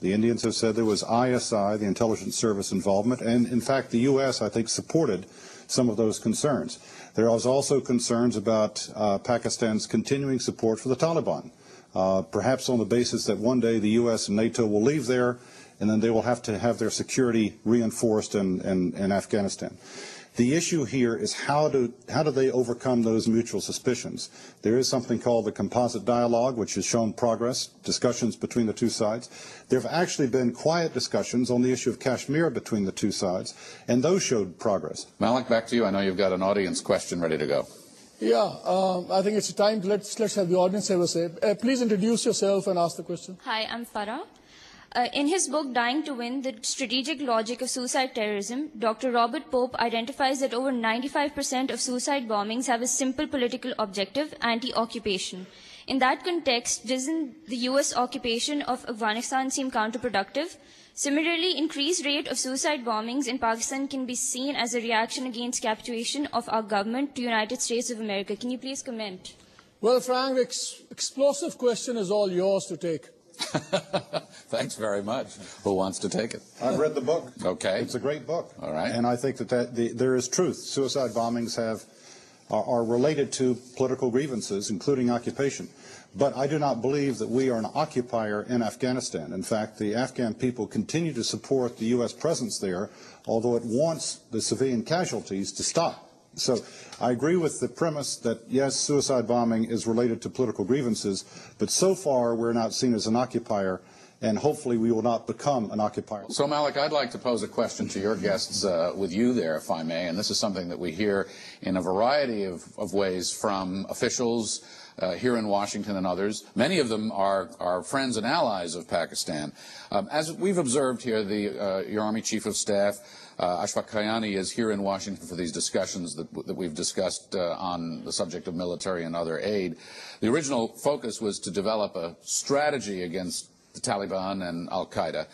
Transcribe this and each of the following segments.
The Indians have said there was ISI, the intelligence service involvement, and in fact the U.S., I think, supported some of those concerns. There was also concerns about Pakistan's continuing support for the Taliban, perhaps on the basis that one day the U.S. and NATO will leave there, and then they will have to have their security reinforced in Afghanistan. The issue here is how do they overcome those mutual suspicions? There is something called the composite dialogue, which has shown progress, discussions between the two sides. There have actually been quiet discussions on the issue of Kashmir between the two sides, and those showed progress. Malik, back to you. I know you've got an audience question ready to go. Yeah, I think it's time. Let's have the audience have a say. Please introduce yourself and ask the question. Hi, I'm Farah. In his book, Dying to Win, The Strategic Logic of Suicide Terrorism, Dr. Robert Pope identifies that over 95% of suicide bombings have a simple political objective, anti-occupation. In that context, doesn't the U.S. occupation of Afghanistan seem counterproductive? Similarly, increased rate of suicide bombings in Pakistan can be seen as a reaction against capitulation of our government to United States of America. Can you please comment? Well, Frank, the explosive question is all yours to take. Thanks very much. Who wants to take it? I've read the book. Okay. It's a great book. All right. And I think that there is truth. Suicide bombings are related to political grievances, including occupation. But I do not believe that we are an occupier in Afghanistan. In fact, the Afghan people continue to support the U.S. presence there, although it wants the civilian casualties to stop. So I agree with the premise that, yes, suicide bombing is related to political grievances, but so far we're not seen as an occupier, and hopefully we will not become an occupier. So, Malik, I'd like to pose a question to your guests with you there, if I may, and this is something that we hear in a variety of ways from officials here in Washington and others. Many of them are friends and allies of Pakistan. As we've observed here, your Army Chief of Staff, Ashraf is here in Washington for these discussions that we've discussed on the subject of military and other aid. The original focus was to develop a strategy against the Taliban and Al-Qaeda.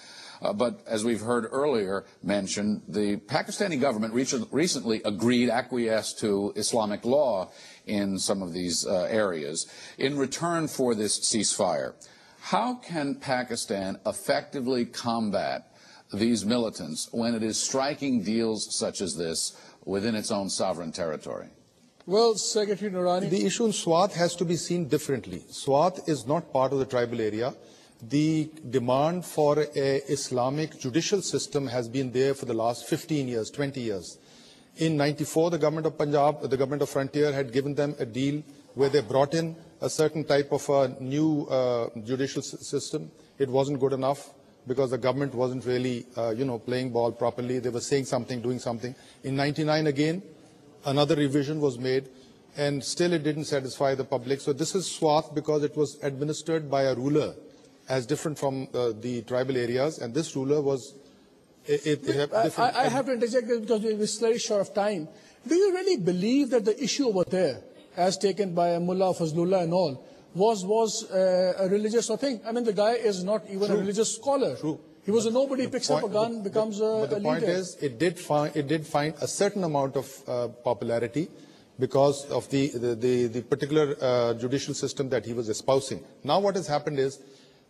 But as we've heard earlier mentioned, the Pakistani government recently acquiesced to Islamic law in some of these areas in return for this ceasefire. How can Pakistan effectively combat these militants when it is striking deals such as this within its own sovereign territory? Well, Secretary Noorani, the issue in Swat has to be seen differently. Swat is not part of the tribal area. The demand for an Islamic judicial system has been there for the last 15 years, 20 years. In 94, the government of Punjab, the government of Frontier had given them a deal where they brought in a certain type of a new judicial system. It wasn't good enough, because the government wasn't really, playing ball properly. They were saying something, doing something. In 99 again, another revision was made, and still it didn't satisfy the public. So this is Swat because it was administered by a ruler, as different from the tribal areas, and this ruler was... I have to interject this because we're slightly short of time. Do you really believe that the issue over there, as taken by Mullah Fazlullah and all, was a religious thing? I mean, the guy is not even a religious scholar. True. He was a nobody, picks up a gun, becomes a leader. But the point is, it did find a certain amount of popularity because of the particular judicial system that he was espousing. Now what has happened is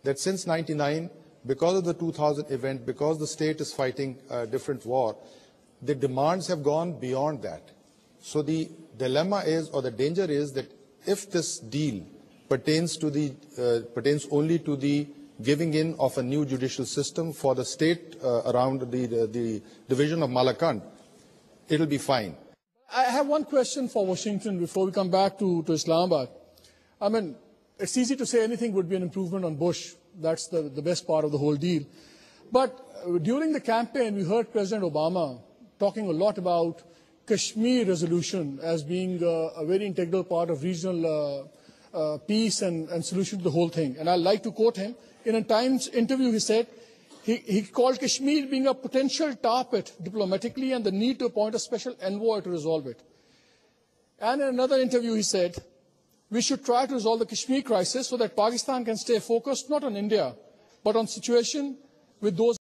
that since 99, because of the 2000 event, because the state is fighting a different war, the demands have gone beyond that. So the dilemma is, or the danger is, that if this deal pertains only to the giving in of a new judicial system for the state around the division of Malakand, it'll be fine. I have one question for Washington before we come back to Islamabad. I mean, it's easy to say anything would be an improvement on Bush. That's the best part of the whole deal. But during the campaign, we heard President Obama talking a lot about Kashmir resolution as being a very integral part of regional peace and solution to the whole thing. And I'd like to quote him. In a Times interview, he said, he called Kashmir being a potential tar pit diplomatically and the need to appoint a special envoy to resolve it. And in another interview, he said, we should try to resolve the Kashmir crisis so that Pakistan can stay focused not on India, but on situation with those